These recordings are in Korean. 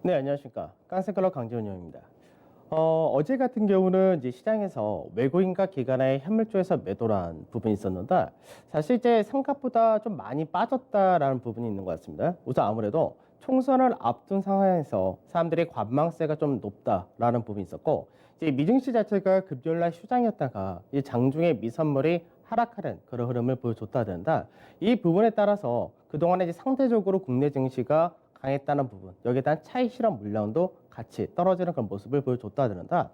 네, 안녕하십니까. 깡센컬러 강지훈입니다. 어제 같은 경우는 이제 시장에서 외국인과 기관의 현물 쪽에서 매도란 부분이 있었는데, 사실 이제 생각보다 좀 많이 빠졌다라는 부분이 있는 것 같습니다. 우선 아무래도 총선을 앞둔 상황에서 사람들이 관망세가 좀 높다라는 부분이 있었고, 이제 미증시 자체가 금요일날 휴장이었다가 이 장중에 미선물이 하락하는 그런 흐름을 보여줬다든다. 이 부분에 따라서 그동안에 이제 상대적으로 국내 증시가 강했다는 부분, 여기에 대한 차익 실험 물량도 같이 떨어지는 그런 모습을 보여줬다든다.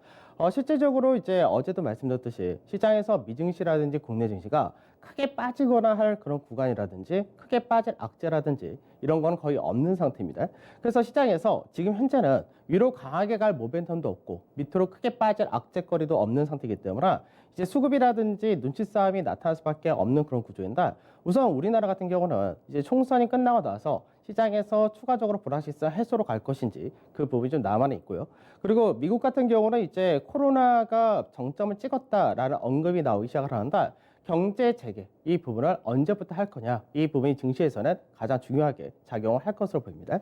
실제적으로 이제 어제도 말씀드렸듯이 시장에서 미증시라든지 국내 증시가 크게 빠지거나 할 그런 구간이라든지 크게 빠질 악재라든지 이런 건 거의 없는 상태입니다. 그래서 시장에서 지금 현재는 위로 강하게 갈 모멘텀도 없고 밑으로 크게 빠질 악재거리도 없는 상태이기 때문에 이제 수급이라든지 눈치 싸움이 나타날 수밖에 없는 그런 구조인데, 우선 우리나라 같은 경우는 이제 총선이 끝나고 나서 시장에서 추가적으로 불확실성 해소로 갈 것인지 그 부분이 좀 남아 있고요. 그리고 미국 같은 경우는 이제 코로나가 정점을 찍었다라는 언급이 나오기 시작을 하는데, 경제 재개 이 부분을 언제부터 할 거냐, 이 부분이 증시에서는 가장 중요하게 작용을 할 것으로 보입니다.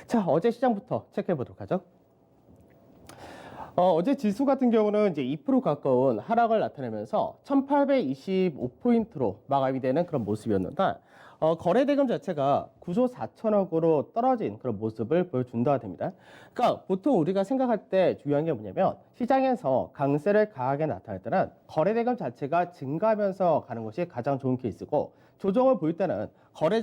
자, 어제 시장부터 체크해 보도록 하죠. 어제 지수 같은 경우는 이제 2% 가까운 하락을 나타내면서 1825포인트로 마감이 되는 그런 모습이었는데, 거래 대금 자체가 9조 4천억으로 떨어진 그런 모습을 보여준다가 됩니다. 그러니까 보통 우리가 생각할 때 중요한 게 뭐냐면, 시장에서 강세를 강하게 나타낼 때는 거래 대금 자체가 증가하면서 가는 것이 가장 좋은 케이스고, 조정을 보일 때는 거래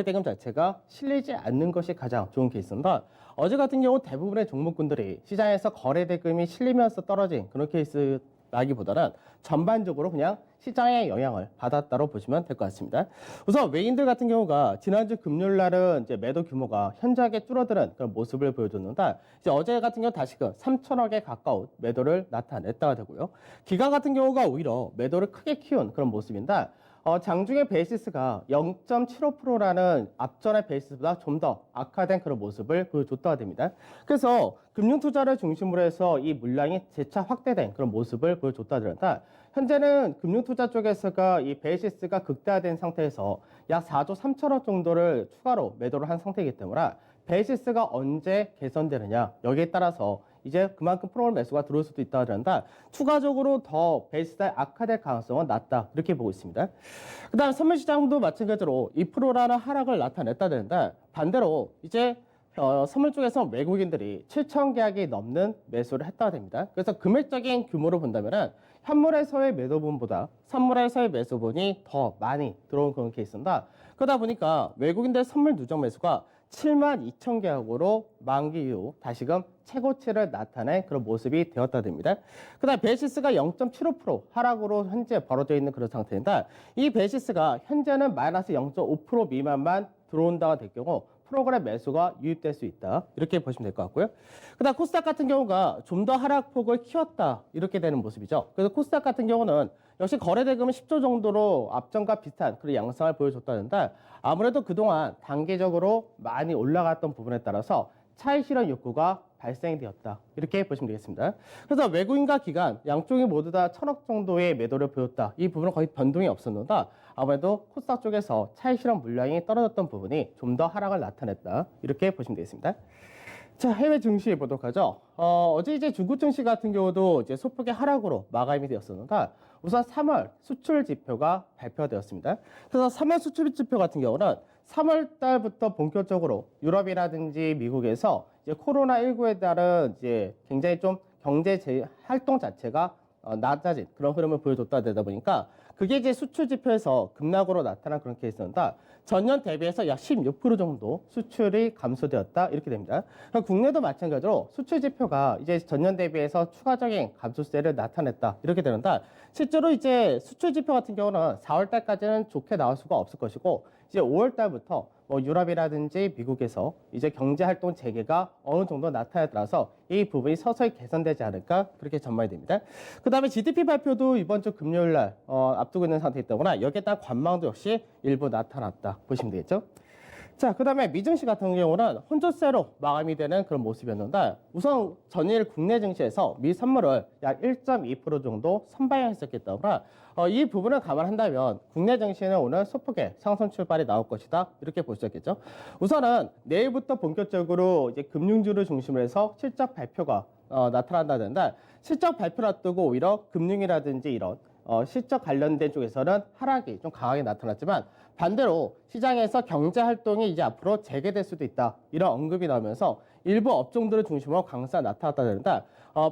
대금 자체가 실리지 않는 것이 가장 좋은 케이스인데, 어제 같은 경우 대부분의 종목군들이 시장에서 거래 대금이 실리면서 떨어진 그런 케이스라기보다는 전반적으로 그냥 시장의 영향을 받았다고 보시면 될 것 같습니다. 우선 외인들 같은 경우가 지난주 금요일 날은 이제 매도 규모가 현저하게 줄어드는 그런 모습을 보여줬는데, 이제 어제 같은 경우 다시금 3천억에 가까운 매도를 나타냈다가 되고요. 기관 같은 경우가 오히려 매도를 크게 키운 그런 모습인데, 장중에 베이시스가 0.75%라는 앞전의 베이시스보다 좀 더 악화된 그런 모습을 보여줬다가 됩니다. 그래서 금융투자를 중심으로 해서 이 물량이 재차 확대된 그런 모습을 보여줬다가 됩니다. 현재는 금융투자 쪽에서가 이 베이시스가 극대화된 상태에서 약 4조 3천억 정도를 추가로 매도를 한 상태이기 때문에 베이시스가 언제 개선되느냐, 여기에 따라서 이제 그만큼 프로그램 매수가 들어올 수도 있다 그런다. 추가적으로 더 베이스가 악화될 가능성은 낮다, 이렇게 보고 있습니다. 그 다음 선물 시장도 마찬가지로 2%라는 하락을 나타냈다 되는데, 반대로 이제 선물 쪽에서 외국인들이 7천 계약이 넘는 매수를 했다가 됩니다. 그래서 금액적인 규모로 본다면은 현물에서의 매도분보다 선물에서의 매수분이 더 많이 들어온 그런 케이스입니다. 그러다 보니까 외국인들 선물 누적 매수가 7만 2천 계약으로 만기 이후 다시금 최고치를 나타낸 그런 모습이 되었다 됩니다. 그 다음 베이시스가 0.75% 하락으로 현재 벌어져 있는 그런 상태인데, 이 베이시스가 현재는 마이너스 0.5% 미만만 들어온다가 될 경우 프로그램 매수가 유입될 수 있다, 이렇게 보시면 될 것 같고요. 그 다음 코스닥 같은 경우가 좀 더 하락폭을 키웠다, 이렇게 되는 모습이죠. 그래서 코스닥 같은 경우는 역시 거래 대금은 10조 정도로 앞전과 비슷한 그런 양상을 보여줬다는데, 아무래도 그동안 단계적으로 많이 올라갔던 부분에 따라서 차익 실현 욕구가 발생이 되었다, 이렇게 보시면 되겠습니다. 그래서 외국인과 기관 양쪽이 모두 다 1,000억 정도의 매도를 보였다. 이 부분은 거의 변동이 없었는데, 아무래도 코스닥 쪽에서 차익 실현 물량이 떨어졌던 부분이 좀 더 하락을 나타냈다, 이렇게 보시면 되겠습니다. 자, 해외 증시 보도록 하죠. 어제 이제 중국 증시 같은 경우도 이제 소폭의 하락으로 마감이 되었었는데, 우선 3월 수출 지표가 발표되었습니다. 그래서 3월 수출 지표 같은 경우는 3월 달부터 본격적으로 유럽이라든지 미국에서 이제 코로나19에 따른 이제 굉장히 좀 활동 자체가 낮아진 그런 흐름을 보여줬다 되다 보니까 그게 이제 수출 지표에서 급락으로 나타난 그런 케이스인데, 전년 대비해서 약 16% 정도 수출이 감소되었다, 이렇게 됩니다. 국내도 마찬가지로 수출 지표가 이제 전년 대비해서 추가적인 감소세를 나타냈다, 이렇게 되는데, 실제로 이제 수출 지표 같은 경우는 4월 달까지는 좋게 나올 수가 없을 것이고, 이제 5월 달부터 뭐 유럽이라든지 미국에서 이제 경제 활동 재개가 어느 정도 나타나에 따라서 이 부분이 서서히 개선되지 않을까, 그렇게 전망이 됩니다. 그 다음에 GDP 발표도 이번 주 금요일 날 앞두고 있는 상태이기 때문에 여기에 따른 관망도 역시 일부 나타났다, 보시면 되겠죠. 자, 그 다음에 미증시 같은 경우는 혼조세로 마감이 되는 그런 모습이었는데 우선 전일 국내 증시에서 미 선물을 약 1.2% 정도 선방했었기 때문에 이 부분을 감안한다면 국내 증시는 오늘 소폭의 상승 출발이 나올 것이다 이렇게 볼 수 있겠죠. 우선은 내일부터 본격적으로 이제 금융주를 중심으로 해서 실적 발표가 나타난다는데 실적 발표를 앞두고 오히려 금융이라든지 이런 실적 관련된 쪽에서는 하락이 좀 강하게 나타났지만 반대로 시장에서 경제 활동이 이제 앞으로 재개될 수도 있다 이런 언급이 나오면서 일부 업종들을 중심으로 강세가 나타났다는데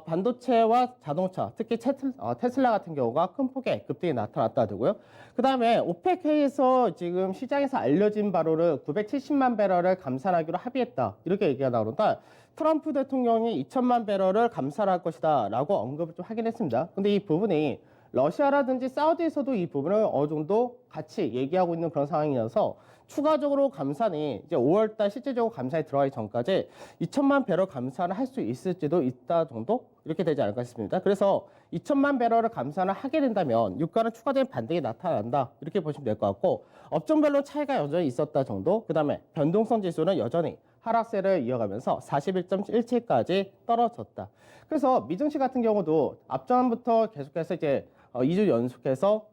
반도체와 자동차 특히 테슬라 같은 경우가 큰 폭의 급등이 나타났다고요. 그 다음에 오펙회의에서 지금 시장에서 알려진 바로는 970만 배럴을 감산하기로 합의했다 이렇게 얘기가 나오는데 트럼프 대통령이 2천만 배럴을 감산할 것이다 라고 언급을 좀 하긴 했습니다. 근데 이 부분이 러시아라든지 사우디에서도 이 부분을 어느 정도 같이 얘기하고 있는 그런 상황이어서 추가적으로 감산이 이제 5월달 실질적으로 감산이 들어가기 전까지 2천만 배럴 감산을 할 수 있을지도 있다 정도 이렇게 되지 않을까 싶습니다. 그래서 2천만 배럴을 감산을 하게 된다면 유가는 추가적인 반등이 나타난다 이렇게 보시면 될 것 같고 업종별로 차이가 여전히 있었다 정도. 그 다음에 변동성 지수는 여전히 하락세를 이어가면서 41.17까지 떨어졌다. 그래서 미증시 같은 경우도 앞전부터 계속해서 이제 2주 연속해서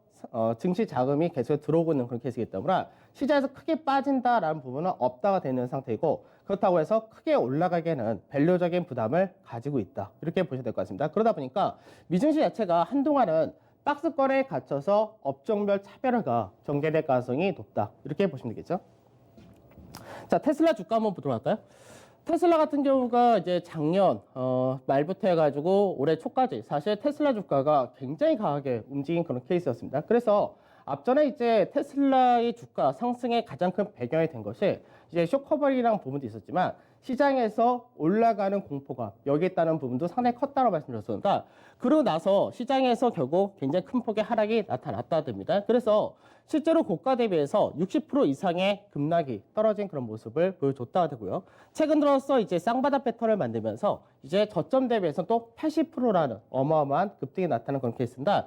증시 자금이 계속 들어오고 있는 그런 케이스이기 때문에 시장에서 크게 빠진다라는 부분은 없다가 되는 상태이고 그렇다고 해서 크게 올라가기에는 밸류적인 부담을 가지고 있다. 이렇게 보셔야 될 것 같습니다. 그러다 보니까 미증시 자체가 한동안은 박스권에 갇혀서 업종별 차별화가 전개될 가능성이 높다. 이렇게 보시면 되겠죠. 자, 테슬라 주가 한번 보도록 할까요? 테슬라 같은 경우가 이제 작년 말부터 해가지고 올해 초까지 사실 테슬라 주가가 굉장히 강하게 움직인 그런 케이스였습니다. 그래서 앞전에 이제 테슬라의 주가 상승의 가장 큰 배경이 된 것이 이제 쇼커버리라는 부분도 있었지만 시장에서 올라가는 공포가 여기에 따른 부분도 상당히 컸다고 말씀드렸습니다. 그러고 나서 시장에서 결국 굉장히 큰 폭의 하락이 나타났다 됩니다. 그래서 실제로 고가 대비해서 60% 이상의 급락이 떨어진 그런 모습을 보여줬다가 되고요. 최근 들어서 이제 쌍바닥 패턴을 만들면서 이제 저점 대비해서 또 80%라는 어마어마한 급등이 나타나는 그런 케이스입니다.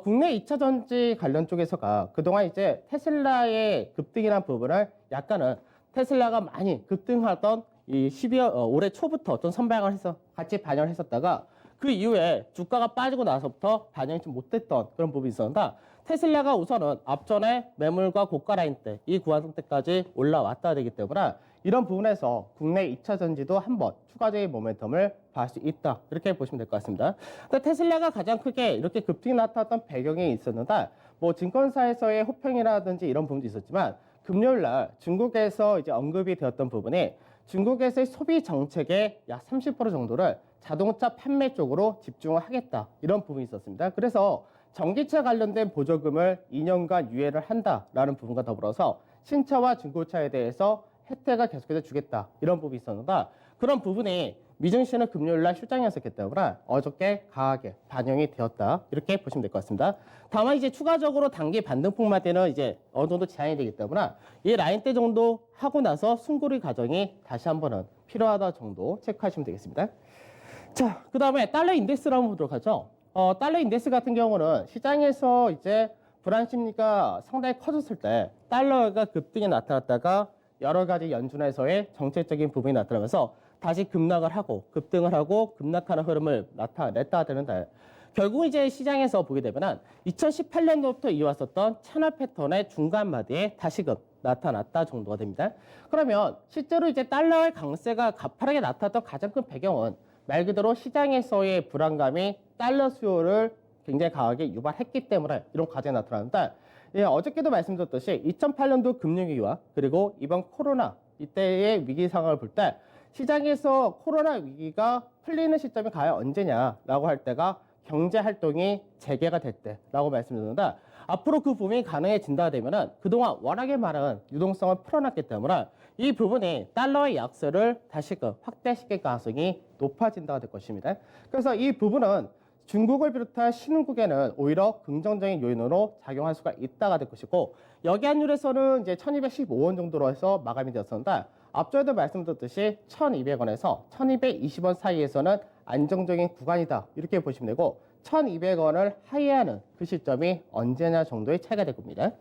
국내 2차 전지 관련 쪽에서가 그동안 이제 테슬라의 급등이라는 부분을 약간은 테슬라가 많이 급등하던 이 12월 올해 초부터 어떤 선방을 해서 같이 반영을 했었다가 그 이후에 주가가 빠지고 나서부터 반영이 좀 못됐던 그런 부분이 있었는데 테슬라가 우선은 앞전에 매물과 고가 라인 때 이 구간 때까지 올라왔다 되기 때문에 이런 부분에서 국내 2차 전지도 한번 추가적인 모멘텀을 봐줄 수 있다 이렇게 보시면 될 것 같습니다. 근데 테슬라가 가장 크게 이렇게 급등이 나타났던 배경이 있었는데 뭐 증권사에서의 호평이라든지 이런 부분도 있었지만 금요일 날 중국에서 이제 언급이 되었던 부분이 중국에서의 소비 정책의 약 30% 정도를 자동차 판매 쪽으로 집중을 하겠다 이런 부분이 있었습니다. 그래서 전기차 관련된 보조금을 2년간 유예를 한다라는 부분과 더불어서 신차와 중고차에 대해서 혜택을 계속해서 주겠다 이런 부분이 있었는데 그런 부분이 미증시는 금요일날 휴장이었기 때문에 어저께 강하게 반영이 되었다 이렇게 보시면 될 것 같습니다. 다만 이제 추가적으로 단기 반등폭만 되는 이제 어느 정도 제한이 되기 때문에 이 라인대 정도 하고 나서 숨고리 과정이 다시 한번은 필요하다 정도 체크하시면 되겠습니다. 자, 그 다음에 달러 인덱스를 한번 보도록 하죠. 달러 인덱스 같은 경우는 시장에서 이제 불안 심리가 상당히 커졌을 때 달러가 급등이 나타났다가 여러 가지 연준에서의 정책적인 부분이 나타나면서 다시 급락을 하고 급등을 하고 급락하는 흐름을 나타냈다 되는데 결국 이제 시장에서 보게 되면은 2018년도부터 이어왔었던 채널 패턴의 중간 마디에 다시금 나타났다 정도가 됩니다. 그러면 실제로 이제 달러의 강세가 가파르게 나타났던 가장 큰 배경은 말 그대로 시장에서의 불안감이 달러 수요를 굉장히 강하게 유발했기 때문에 이런 과정이 나타나는데 예, 어저께도 말씀드렸듯이 2008년도 금융위기와 그리고 이번 코로나 이때의 위기 상황을 볼 때 시장에서 코로나 위기가 풀리는 시점이 과연 언제냐라고 할 때가 경제 활동이 재개가 될 때라고 말씀드렸는데 앞으로 그 부분이 가능해진다 되면은 그동안 워낙에 많은 유동성을 풀어놨기 때문에 이 부분이 달러의 약세를 다시금 확대시킬 가능성이 높아진다가 될 것입니다. 그래서 이 부분은 중국을 비롯한 신흥국에는 오히려 긍정적인 요인으로 작용할 수가 있다가 될 것이고 여기환율에서는 이제 1215원 정도로 해서 마감이 되었었는데 앞전에도 말씀드렸듯이 1200원에서 1220원 사이에서는 안정적인 구간이다 이렇게 보시면 되고 1200원을 하회하는 그 시점이 언제냐 정도의 차이가 될 겁니다.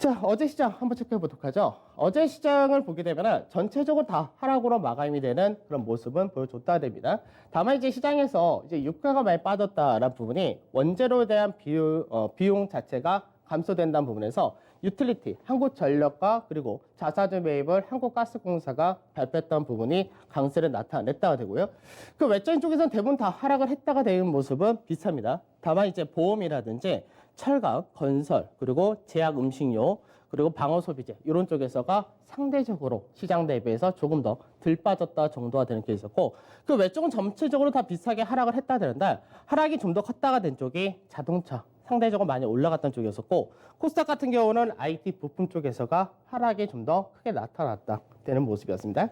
자, 어제 시장 한번 체크해 보도록 하죠. 어제 시장을 보게 되면 전체적으로 다 하락으로 마감이 되는 그런 모습은 보여줬다 됩니다. 다만 이제 시장에서 이제 유가가 많이 빠졌다라는 부분이 원재료에 대한 비용 자체가 감소된다는 부분에서 유틸리티, 한국전력과 그리고 자사주 매입을 한국가스공사가 발표했던 부분이 강세를 나타냈다가 되고요. 그 외적인 쪽에서는 대부분 다 하락을 했다가 되는 모습은 비슷합니다. 다만 이제 보험이라든지 철강, 건설, 그리고 제약 음식료, 그리고 방어 소비재 이런 쪽에서가 상대적으로 시장 대비해서 조금 더 덜 빠졌다 정도가 되는 게 있었고, 그 외쪽은 전체적으로 다 비슷하게 하락을 했다 되는데 하락이 좀 더 컸다가 된 쪽이 자동차, 상대적으로 많이 올라갔던 쪽이었었고, 코스닥 같은 경우는 IT 부품 쪽에서가 하락이 좀 더 크게 나타났다 되는 모습이었습니다.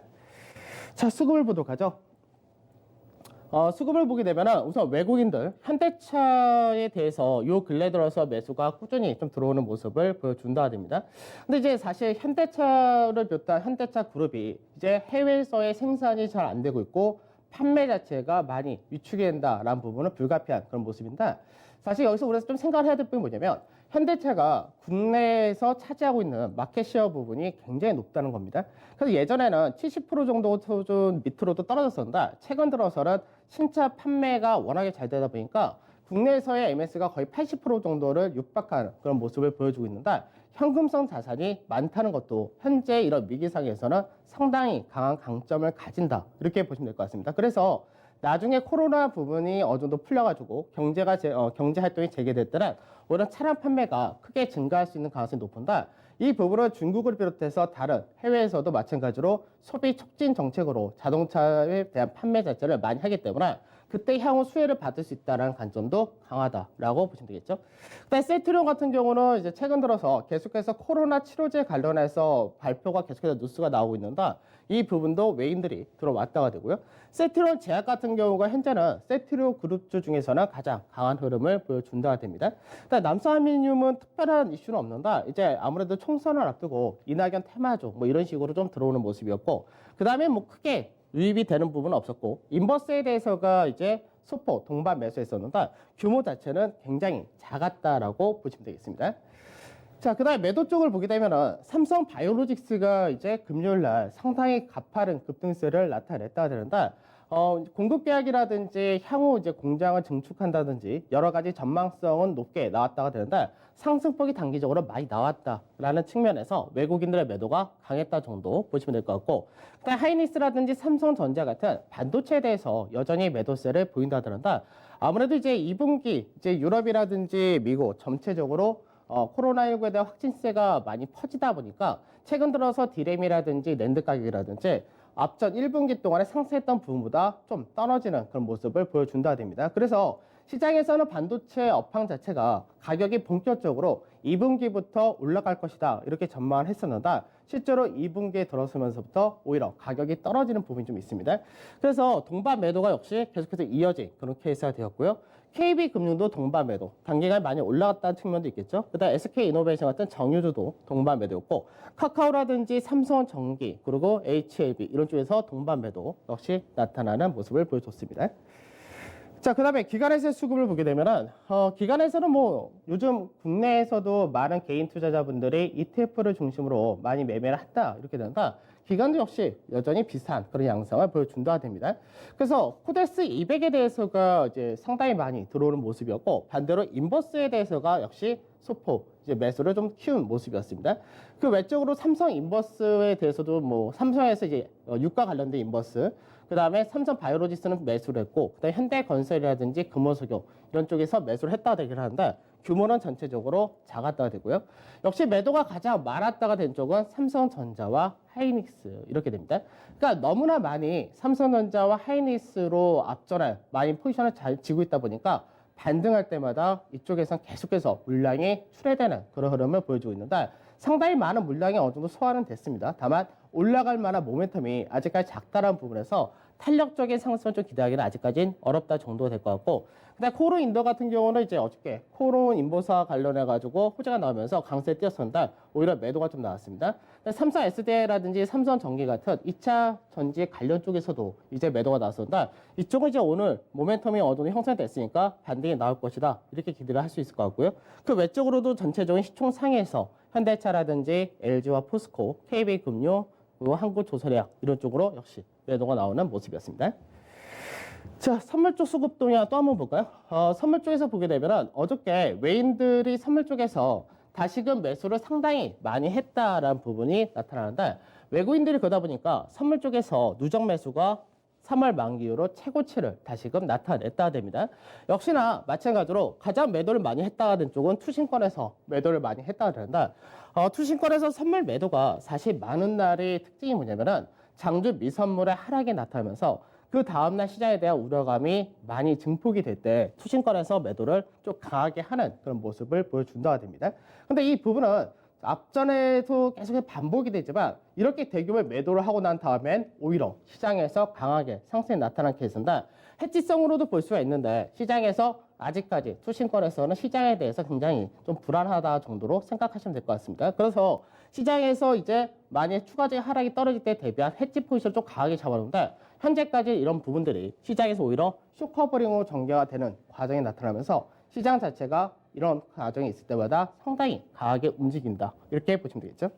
자, 수급을 보도록 하죠. 수급을 보게 되면 우선 외국인들 현대차에 대해서 요 근래 들어서 매수가 꾸준히 좀 들어오는 모습을 보여준다 됩니다. 근데 이제 사실 현대차를 비롯한 현대차 그룹이 이제 해외에서의 생산이 잘 안 되고 있고 판매 자체가 많이 위축이 된다라는 부분은 불가피한 그런 모습인데, 사실 여기서 우리가 좀 생각을 해야 될 부분이 뭐냐면 현대차가 국내에서 차지하고 있는 마켓시어 부분이 굉장히 높다는 겁니다. 그래서 예전에는 70% 정도 수준 밑으로도 떨어졌었는데 최근 들어서는 신차 판매가 워낙에 잘 되다 보니까 국내에서의 MS가 거의 80% 정도를 육박하는 그런 모습을 보여주고 있는데, 현금성 자산이 많다는 것도 현재 이런 위기상에서는 상당히 강한 강점을 가진다 이렇게 보시면 될 것 같습니다. 그래서 나중에 코로나 부분이 어느 정도 풀려가지고 경제 활동이 재개될 때는 오히려 차량 판매가 크게 증가할 수 있는 가능성이 높은데, 이 부분은 중국을 비롯해서 다른 해외에서도 마찬가지로 소비 촉진 정책으로 자동차에 대한 판매 자체를 많이 하기 때문에 그때 향후 수혜를 받을 수 있다는 관점도 강하다라고 보시면 되겠죠. 그다음 세트리온 같은 경우는 이제 최근 들어서 계속해서 코로나 치료제 관련해서 발표가 계속해서 뉴스가 나오고 있는데, 이 부분도 외인들이 들어왔다가 되고요. 세트리온 제약 같은 경우가 현재는 세트리온 그룹주 중에서는 가장 강한 흐름을 보여준다가 됩니다. 일단 남사알루미늄은 특별한 이슈는 없는데 이제 아무래도 총선을 앞두고 이낙연 테마주 뭐 이런 식으로 좀 들어오는 모습이었고, 그 다음에 뭐 크게 유입이 되는 부분은 없었고, 인버스에 대해서가 이제 소폭 동반 매수했었는데 규모 자체는 굉장히 작았다라고 보시면 되겠습니다. 자, 그 다음에 매도 쪽을 보게 되면은 삼성 바이오로직스가 이제 금요일 날 상당히 가파른 급등세를 나타냈다가 되는데, 공급 계약이라든지 향후 이제 공장을 증축한다든지 여러 가지 전망성은 높게 나왔다가 되는데 상승폭이 단기적으로 많이 나왔다라는 측면에서 외국인들의 매도가 강했다 정도 보시면 될 것 같고, 그다음 하이닉스라든지 삼성전자 같은 반도체에 대해서 여전히 매도세를 보인다 되는데, 아무래도 이제 2분기 이제 유럽이라든지 미국 전체적으로 코로나19에 대한 확진세가 많이 퍼지다 보니까 최근 들어서 디램이라든지 랜드 가격이라든지 앞전 1분기 동안에 상승했던 부분보다 좀 떨어지는 그런 모습을 보여준다 됩니다. 그래서 시장에서는 반도체 업황 자체가 가격이 본격적으로 2분기부터 올라갈 것이다 이렇게 전망을 했었는데, 실제로 2분기에 들어서면서부터 오히려 가격이 떨어지는 부분이 좀 있습니다. 그래서 동반 매도가 역시 계속해서 이어진 그런 케이스가 되었고요. KB금융도 동반 매도, 단기간에 많이 올라갔다는 측면도 있겠죠. 그다음 SK이노베이션 같은 정유주도 동반 매도였고, 카카오라든지 삼성전기 그리고 HLB 이런 쪽에서 동반 매도 역시 나타나는 모습을 보여줬습니다. 자, 그 다음에 기관에서의 수급을 보게 되면은, 기관에서는 뭐 요즘 국내에서도 많은 개인 투자자분들이 ETF를 중심으로 많이 매매를 한다 이렇게 되는가, 기관도 역시 여전히 비슷한 그런 양상을 보여준다 됩니다. 그래서 코덱스 200에 대해서가 이제 상당히 많이 들어오는 모습이었고, 반대로 인버스에 대해서가 역시 소폭 이제 매수를 좀 키운 모습이었습니다. 그 외적으로 삼성 인버스에 대해서도 뭐 삼성에서 이제 유가 관련된 인버스, 그 다음에 삼성 바이오로직스는 매수를 했고, 그 다음에 현대건설이라든지 금호석유 이런 쪽에서 매수를 했다가 되긴 하는데 규모는 전체적으로 작았다가 되고요. 역시 매도가 가장 많았다가 된 쪽은 삼성전자와 하이닉스 이렇게 됩니다. 그러니까 너무나 많이 삼성전자와 하이닉스로 앞전에 많이 포지션을 잘 쥐고 있다 보니까 반등할 때마다 이쪽에선 계속해서 물량이 출회되는 그런 흐름을 보여주고 있는데, 상당히 많은 물량이 어느 정도 소화는 됐습니다. 다만 올라갈 만한 모멘텀이 아직까지 작다라는 부분에서 탄력적인 상승을 좀 기대하기는 아직까지는 어렵다 정도가 될 것 같고, 근데 코론 인더 같은 경우는 이제 어저께 코론 인버사 관련해 가지고 호재가 나오면서 강세 뛰었었는데 오히려 매도가 좀 나왔습니다. 삼성 SDI라든지 삼성 전기 같은 2차 전지 관련 쪽에서도 이제 매도가 나왔었는데, 이쪽은 이제 오늘 모멘텀이 어느 정도 형성됐으니까 반등이 나올 것이다 이렇게 기대를 할 수 있을 것 같고요. 그 외적으로도 전체적인 시총 상에서 현대차라든지 LG와 포스코, KB금융, 그리고 한국조선해양 이런 쪽으로 역시 매도가 나오는 모습이었습니다. 자, 선물 쪽 수급 동향 또 한번 볼까요? 선물 쪽에서 보게 되면 어저께 외인들이 선물 쪽에서 다시금 매수를 상당히 많이 했다라는 부분이 나타나는데 외국인들이 그러다 보니까 선물 쪽에서 누적 매수가 3월 만기 이후로 최고치를 다시금 나타냈다 됩니다. 역시나 마찬가지로 가장 매도를 많이 했다가 된 쪽은 투신권에서 매도를 많이 했다가 되는데 투신권에서 선물 매도가 사실 많은 날의 특징이 뭐냐면은 장주 미선물의 하락이 나타나면서 그 다음날 시장에 대한 우려감이 많이 증폭이 될 때 투신권에서 매도를 좀 강하게 하는 그런 모습을 보여준다가 됩니다. 근데 이 부분은 앞전에도 계속 반복이 되지만 이렇게 대규모의 매도를 하고 난 다음엔 오히려 시장에서 강하게 상승이 나타난 케이스인데 해지성으로도 볼 수가 있는데 시장에서 아직까지 투신권에서는 시장에 대해서 굉장히 좀 불안하다 정도로 생각하시면 될 것 같습니다. 그래서 시장에서 이제 만약 추가적인 하락이 떨어질 때 대비한 해지 포지션을 좀 강하게 잡아놓는데 현재까지 이런 부분들이 시장에서 오히려 쇼커버링으로 전개가 되는 과정이 나타나면서 시장 자체가 이런 과정이 있을 때마다 상당히 강하게 움직인다. 이렇게 보시면 되겠죠.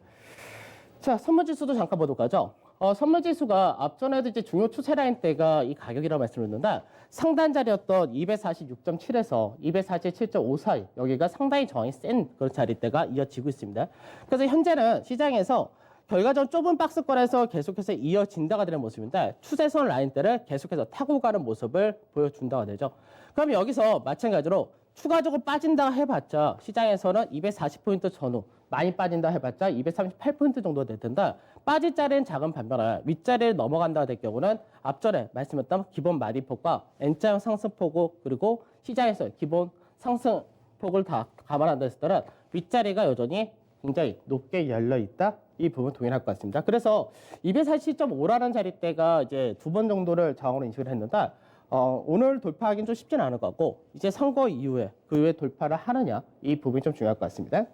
자, 선물지수도 잠깐 보도록 하죠. 선물지수가 앞전에도 이제 중요 추세 라인 때가 이 가격이라고 말씀드렸는데 상단 자리였던 246.7에서 247.5 사이 여기가 상당히 저항이 센 그런 자리대가 이어지고 있습니다. 그래서 현재는 시장에서 결과적으로 좁은 박스권에서 계속해서 이어진다가 되는 모습인데 추세선 라인대를 계속해서 타고 가는 모습을 보여준다가 되죠. 그럼 여기서 마찬가지로 추가적으로 빠진다 해봤자 시장에서는 240포인트 전후 많이 빠진다 해봤자 238포인트 정도 될 텐데 빠질 자리는 작은 반면에 윗자리를 넘어간다 될 경우는 앞전에 말씀했던 기본 마디폭과 N자형 상승폭 그리고 시장에서 기본 상승폭을 다 감안한다 했을 때는 윗자리가 여전히 굉장히 높게 열려 있다. 이 부분 동일할 것 같습니다. 그래서 240.5라는 자리대가 이제 2번 정도를 저항으로 인식을 했는데 오늘 돌파하기는 좀 쉽지는 않을 것 같고 이제 선거 이후에 그 이후에 돌파를 하느냐 이 부분이 좀 중요할 것 같습니다.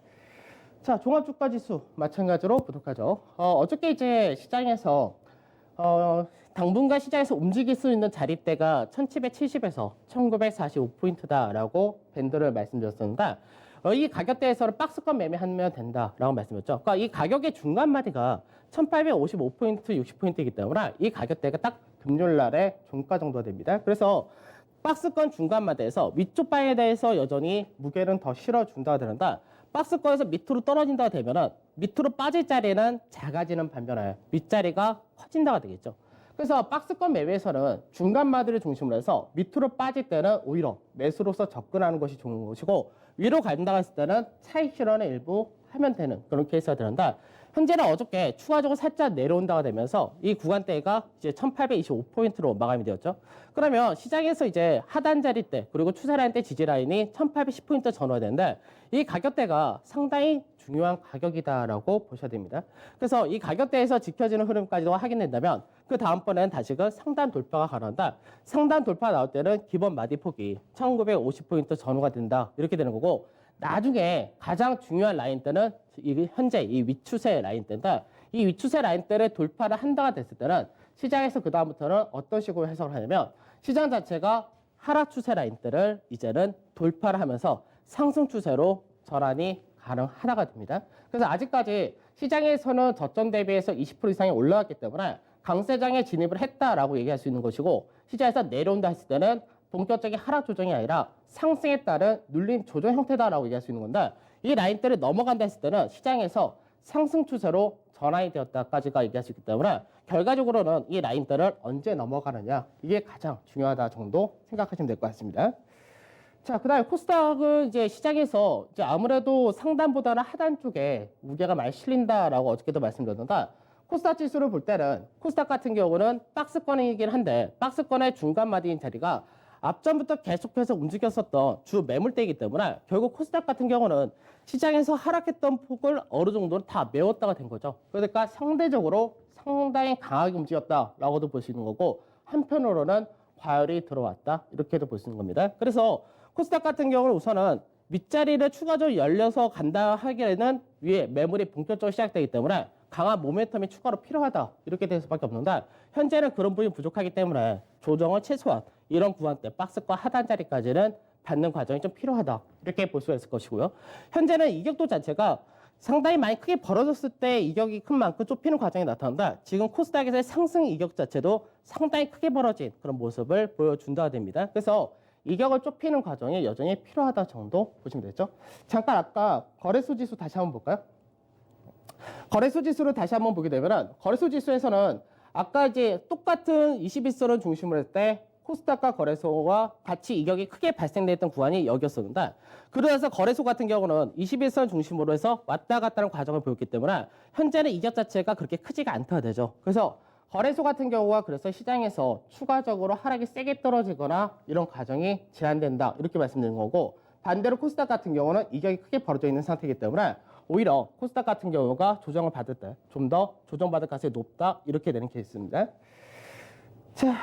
자, 종합주가지수 마찬가지로 보도록 하죠. 어저께 이제 시장에서 당분간 시장에서 움직일 수 있는 자리대가 1770에서 1945포인트다라고 밴드를 말씀드렸었는데 이 가격대에서는 박스권 매매하면 된다라고 말씀드렸죠. 그러니까 이 가격의 중간 마디가 1855포인트, 60포인트이기 때문에 이 가격대가 딱 금요일날에 종가 정도가 됩니다. 그래서 박스권 중간 마디에서 위쪽 방에 대해서 여전히 무게는 더 실어준다가 되는데 박스권에서 밑으로 떨어진다가 되면은 밑으로 빠질 자리는 작아지는 반면에 윗자리가 커진다가 되겠죠. 그래서 박스권 매매에서는 중간 마디를 중심으로 해서 밑으로 빠질 때는 오히려 매수로서 접근하는 것이 좋은 것이고 위로 간다고 했을 때는 차익 실현을 일부 하면 되는 그런 케이스가 되는데 현재는 어저께 추가적으로 살짝 내려온다가 되면서 이 구간대가 이제 1825포인트로 마감이 되었죠. 그러면 시장에서 이제 하단 자리 때 그리고 추세 라인 때 지지 라인이 1810포인트 전후가 되는데 이 가격대가 상당히 중요한 가격이다라고 보셔야 됩니다. 그래서 이 가격대에서 지켜지는 흐름까지도 확인된다면 그 다음번에는 다시금 상단 돌파가 가능한데 상단 돌파 나올 때는 기본 마디폭이 1950포인트 전후가 된다 이렇게 되는 거고 나중에 가장 중요한 라인 때는 현재 이 위추세 라인 때인데 이 위추세 라인 때를 돌파를 한다가 됐을 때는 시장에서 그 다음부터는 어떤 식으로 해석을 하냐면 시장 자체가 하락 추세 라인 때를 이제는 돌파를 하면서 상승 추세로 전환이 가능하다가 됩니다. 그래서 아직까지 시장에서는 저점 대비해서 20% 이상이 올라왔기 때문에 강세장에 진입을 했다라고 얘기할 수 있는 것이고 시장에서 내려온다 했을 때는 본격적인 하락 조정이 아니라 상승에 따른 눌림 조정 형태다라고 얘기할 수 있는 건데 이 라인대를 넘어간다 했을 때는 시장에서 상승 추세로 전환이 되었다까지가 얘기할 수 있기 때문에 결과적으로는 이 라인대를 언제 넘어가느냐 이게 가장 중요하다 정도 생각하시면 될 것 같습니다. 자, 그 다음에 코스닥은 이제 시장에서 이제 아무래도 상단보다는 하단 쪽에 무게가 많이 실린다라고 어저께도 말씀드렸는데 코스닥 지수를 볼 때는 코스닥 같은 경우는 박스권이긴 한데 박스권의 중간 마디인 자리가 앞전부터 계속해서 움직였었던 주 매물대이기 때문에 결국 코스닥 같은 경우는 시장에서 하락했던 폭을 어느 정도는 다 메웠다가 된 거죠. 그러니까 상대적으로 상당히 강하게 움직였다라고도 볼 수 있는 거고 한편으로는 과열이 들어왔다 이렇게도 볼 수 있는 겁니다. 그래서 코스닥 같은 경우는 우선은 윗자리를 추가적으로 열려서 간다 하기에는 위에 매물이 본격적으로 시작되기 때문에 강한 모멘텀이 추가로 필요하다 이렇게 될 수밖에 없는데 현재는 그런 부분이 부족하기 때문에 조정을 최소한 이런 구간대 박스권 하단 자리까지는 받는 과정이 좀 필요하다 이렇게 볼 수가 있을 것이고요. 현재는 이격도 자체가 상당히 많이 크게 벌어졌을 때 이격이 큰 만큼 좁히는 과정이 나타난다. 지금 코스닥에서의 상승 이격 자체도 상당히 크게 벌어진 그런 모습을 보여준다가 됩니다. 그래서 이격을 좁히는 과정이 여전히 필요하다 정도 보시면 되죠. 잠깐 아까 거래소 지수 다시 한번 볼까요? 거래소 지수를 다시 한번 보게 되면 거래소 지수에서는 아까 이제 똑같은 21선을 중심으로 할 때 코스닥과 거래소와 같이 이격이 크게 발생됐던 구간이 여기였었는데 그래서 거래소 같은 경우는 21선 중심으로 해서 왔다 갔다 하는 과정을 보였기 때문에 현재는 이격 자체가 그렇게 크지가 않다 되죠. 그래서 거래소 같은 경우가 그래서 시장에서 추가적으로 하락이 세게 떨어지거나 이런 과정이 제한된다 이렇게 말씀드린 거고 반대로 코스닥 같은 경우는 이격이 크게 벌어져 있는 상태이기 때문에 오히려 코스닥 같은 경우가 조정을 받을 때 좀 더 조정받을 가능성이 높다 이렇게 되는 케이스입니다. 자,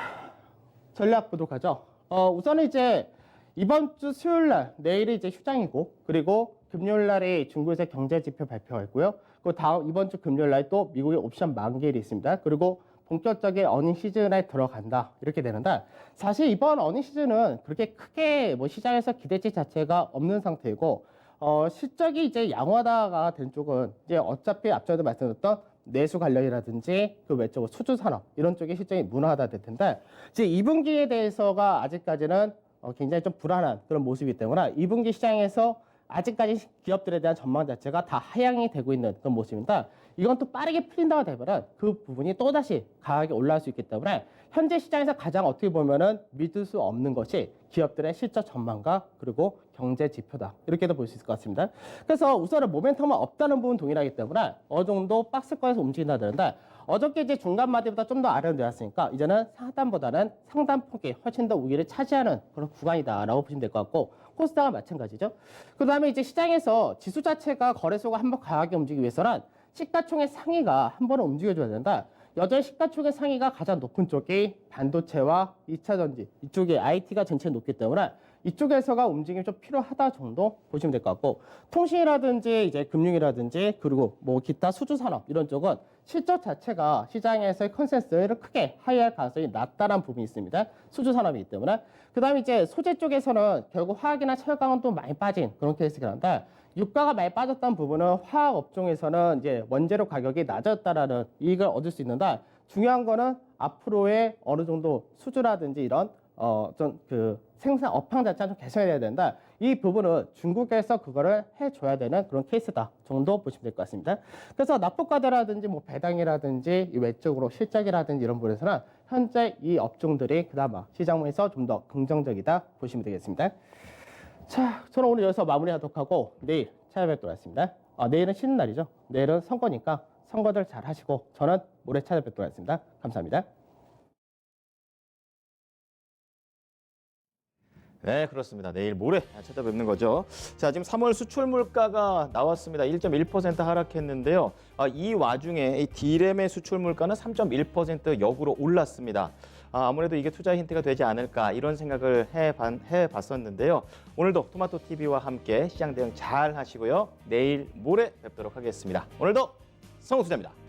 전략 보도록 하죠. 우선은 이제 이번 주 수요일 날 내일이 이제 휴장이고 그리고 금요일 날에 중국에서 경제 지표 발표가 있고요. 그리고 다음 이번 주 금요일 날 또 미국의 옵션 만기일이 있습니다. 그리고 본격적인 어닝 시즌에 들어간다 이렇게 되는데 사실 이번 어닝 시즌은 그렇게 크게 뭐 시장에서 기대치 자체가 없는 상태이고 실적이 이제 양호하다가 된 쪽은 이제 어차피 앞전에도 말씀드렸던 내수 관련이라든지 그 외적으로 수주 산업 이런 쪽이 실적이 무난하다 될 텐데 이제 2분기에 대해서가 아직까지는 굉장히 좀 불안한 그런 모습이기 때문에 2분기 시장에서 아직까지 기업들에 대한 전망 자체가 다 하향이 되고 있는 그런 모습입니다. 이건 또 빠르게 풀린다고 되면 그 부분이 또다시 강하게 올라갈 수 있기 때문에 현재 시장에서 가장 어떻게 보면은 믿을 수 없는 것이 기업들의 실적 전망과 그리고 경제 지표다. 이렇게도 볼 수 있을 것 같습니다. 그래서 우선은 모멘텀은 없다는 부분 동일하기 때문에 어느 정도 박스권에서 움직인다 되는데 어저께 이제 중간 마디보다 좀 더 아래로 내렸으니까 이제는 상단보다는 상단폭이 훨씬 더 우위를 차지하는 그런 구간이다라고 보시면 될 것 같고 코스닥은 마찬가지죠. 그 다음에 이제 시장에서 지수 자체가 거래소가 한번 강하게 움직이기 위해서는 시가총액 상위가 한 번은 움직여줘야 된다. 여전히 시가총액 상위가 가장 높은 쪽이 반도체와 2차 전지 이쪽에 IT가 전체 높기 때문에 이쪽에서가 움직임이 좀 필요하다 정도 보시면 될 것 같고 통신이라든지 이제 금융이라든지 그리고 뭐 기타 수주 산업 이런 쪽은 실적 자체가 시장에서의 컨센서스를 크게 하회할 가능성이 낮다는 부분이 있습니다. 수주 산업이기 때문에 그 다음에 이제 소재 쪽에서는 결국 화학이나 철강은 또 많이 빠진 그런 케이스가 난다. 유가가 많이 빠졌다는 부분은 화학 업종에서는 이제 원재료 가격이 낮았다라는 이익을 얻을 수 있는데 중요한 거는 앞으로의 어느 정도 수주라든지 이런 좀 그 생산 업황 자체가 좀 개선해야 된다. 이 부분은 중국에서 그거를 해줘야 되는 그런 케이스다 정도 보시면 될 것 같습니다. 그래서 납품과대라든지 뭐 배당이라든지 이 외적으로 실적이라든지 이런 부분에서는 현재 이 업종들이 그나마 시장에서 좀 더 긍정적이다 보시면 되겠습니다. 자, 저는 오늘 여기서 마무리하도록 하고 내일 찾아뵙도록 하겠습니다. 내일은 쉬는 날이죠. 내일은 선거니까 선거들 잘 하시고 저는 모레 찾아뵙도록 하겠습니다. 감사합니다. 네, 그렇습니다. 내일 모레 찾아뵙는 거죠. 자, 지금 3월 수출 물가가 나왔습니다. 1.1% 하락했는데요. 이 와중에 이 D램의 수출 물가는 3.1% 역으로 올랐습니다. 아무래도 이게 투자 힌트가 되지 않을까 이런 생각을 해봤었는데요. 오늘도 토마토TV와 함께 시장 대응 잘 하시고요. 내일 모레 뵙도록 하겠습니다. 오늘도 성우투자입니다.